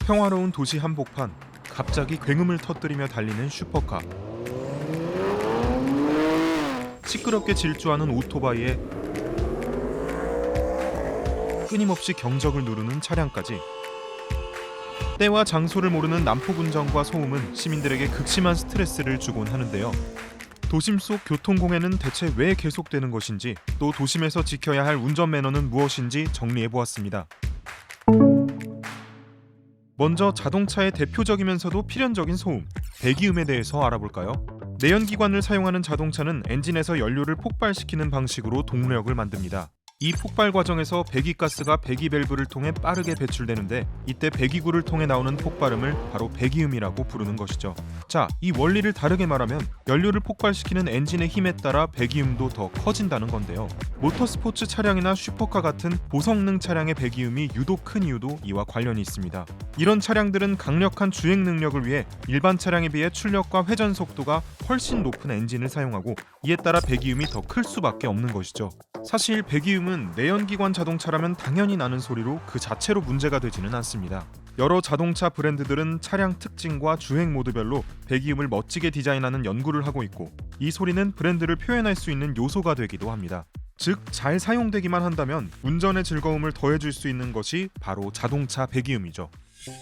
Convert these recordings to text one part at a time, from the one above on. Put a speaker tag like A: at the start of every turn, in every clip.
A: 평화로운 도시 한복판, 갑자기 굉음을 터뜨리며 달리는 슈퍼카. 시끄럽게 질주하는 오토바이에 끊임없이 경적을 누르는 차량까지. 때와 장소를 모르는 난폭운전과 소음은 시민들에게 극심한 스트레스를 주곤 하는데요. 도심 속 교통공해는 대체 왜 계속되는 것인지, 또 도심에서 지켜야 할 운전 매너는 무엇인지 정리해보았습니다. 먼저 자동차의 대표적이면서도 필연적인 소음, 배기음에 대해서 알아볼까요? 내연기관을 사용하는 자동차는 엔진에서 연료를 폭발시키는 방식으로 동력을 만듭니다. 이 폭발 과정에서 배기가스가 배기 밸브를 통해 빠르게 배출되는데, 이때 배기구를 통해 나오는 폭발음을 바로 배기음이라고 부르는 것이죠. 자, 이 원리를 다르게 말하면 연료를 폭발시키는 엔진의 힘에 따라 배기음도 더 커진다는 건데요. 모터스포츠 차량이나 슈퍼카 같은 고성능 차량의 배기음이 유독 큰 이유도 이와 관련이 있습니다. 이런 차량들은 강력한 주행 능력을 위해 일반 차량에 비해 출력과 회전 속도가 훨씬 높은 엔진을 사용하고, 이에 따라 배기음이 더 클 수밖에 없는 것이죠. 사실 배기음은 내연기관 자동차라면 당연히 나는 소리로 그 자체로 문제가 되지는 않습니다. 여러 자동차 브랜드들은 차량 특징과 주행 모드별로 배기음을 멋지게 디자인하는 연구를 하고 있고, 이 소리는 브랜드를 표현할 수 있는 요소가 되기도 합니다. 즉, 잘 사용되기만 한다면 운전의 즐거움을 더해줄 수 있는 것이 바로 자동차 배기음이죠.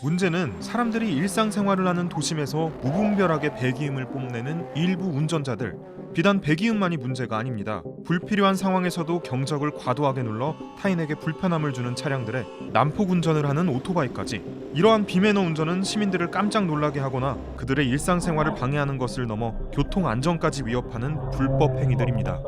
A: 문제는 사람들이 일상생활을 하는 도심에서 무분별하게 배기음을 뽐내는 일부 운전자들. 비단 배기음만이 문제가 아닙니다. 불필요한 상황에서도 경적을 과도하게 눌러 타인에게 불편함을 주는 차량들에 난폭 운전을 하는 오토바이까지. 이러한 비매너 운전은 시민들을 깜짝 놀라게 하거나 그들의 일상생활을 방해하는 것을 넘어 교통 안전까지 위협하는 불법 행위들입니다.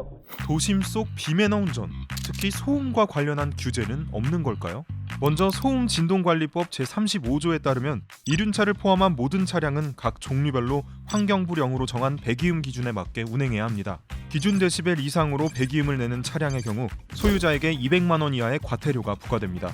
A: 도심 속 비매너 운전, 특히 소음과 관련한 규제는 없는 걸까요? 먼저 소음진동관리법 제35조에 따르면 이륜차를 포함한 모든 차량은 각 종류별로 환경부령으로 정한 배기음 기준에 맞게 운행해야 합니다. 기준 데시벨 이상으로 배기음을 내는 차량의 경우 소유자에게 200만 원 이하의 과태료가 부과됩니다.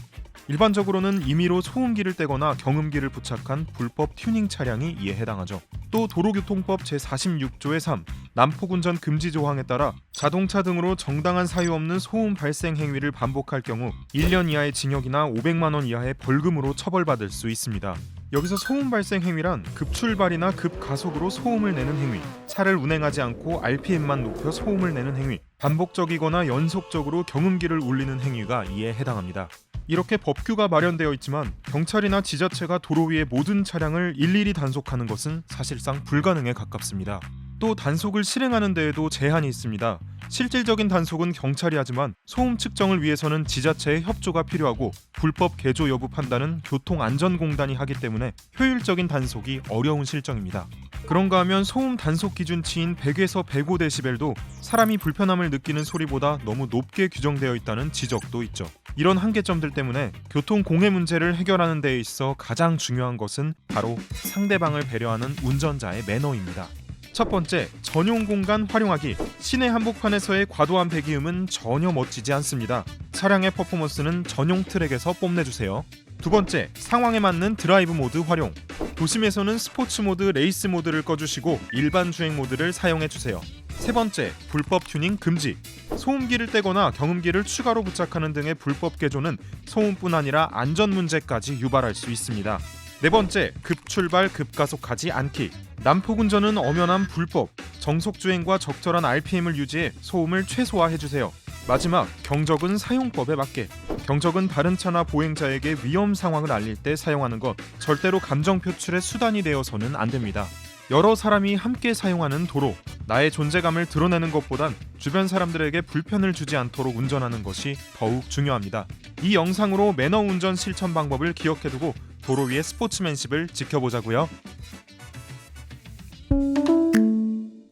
A: 일반적으로는 임의로 소음기를 떼거나 경음기를 부착한 불법 튜닝 차량이 이에 해당하죠. 또 도로교통법 제46조의 3 난폭운전 금지 조항에 따라 자동차 등으로 정당한 사유 없는 소음 발생 행위를 반복할 경우 1년 이하의 징역이나 500만 원 이하의 벌금으로 처벌받을 수 있습니다. 여기서 소음 발생 행위란 급출발이나 급가속으로 소음을 내는 행위, 차를 운행하지 않고 RPM만 높여 소음을 내는 행위, 반복적이거나 연속적으로 경음기를 울리는 행위가 이에 해당합니다. 이렇게 법규가 마련되어 있지만 경찰이나 지자체가 도로 위의 모든 차량을 일일이 단속하는 것은 사실상 불가능에 가깝습니다. 또 단속을 실행하는 데에도 제한이 있습니다. 실질적인 단속은 경찰이 하지만 소음 측정을 위해서는 지자체의 협조가 필요하고, 불법 개조 여부 판단은 교통안전공단이 하기 때문에 효율적인 단속이 어려운 실정입니다. 그런가 하면 소음 단속 기준치인 100에서 105dB도 사람이 불편함을 느끼는 소리보다 너무 높게 규정되어 있다는 지적도 있죠. 이런 한계점들 때문에 교통 공해 문제를 해결하는 데 있어 가장 중요한 것은 바로 상대방을 배려하는 운전자의 매너입니다. 첫 번째, 전용 공간 활용하기. 시내 한복판에서의 과도한 배기음은 전혀 멋지지 않습니다. 차량의 퍼포먼스는 전용 트랙에서 뽐내주세요. 두 번째, 상황에 맞는 드라이브 모드 활용. 도심에서는 스포츠 모드, 레이스 모드를 꺼주시고 일반 주행 모드를 사용해주세요. 세 번째, 불법 튜닝 금지. 소음기를 떼거나 경음기를 추가로 부착하는 등의 불법 개조는 소음뿐 아니라 안전 문제까지 유발할 수 있습니다. 네 번째, 급출발, 급가속하지 않기. 난폭운전은 엄연한 불법. 정속주행과 적절한 RPM을 유지해 소음을 최소화해주세요. 마지막, 경적은 사용법에 맞게. 경적은 다른 차나 보행자에게 위험 상황을 알릴 때 사용하는 것, 절대로 감정 표출의 수단이 되어서는 안 됩니다. 여러 사람이 함께 사용하는 도로, 나의 존재감을 드러내는 것보단 주변 사람들에게 불편을 주지 않도록 운전하는 것이 더욱 중요합니다. 이 영상으로 매너 운전 실천 방법을 기억해두고 도로 위의 스포츠맨십을 지켜보자고요.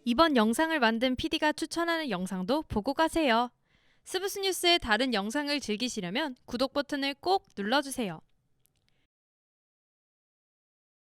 B: 이번 영상을 만든 PD가 추천하는 영상도 보고 가세요. 스브스 뉴스의 다른 영상을 즐기시려면 구독 버튼을 꼭 눌러주세요.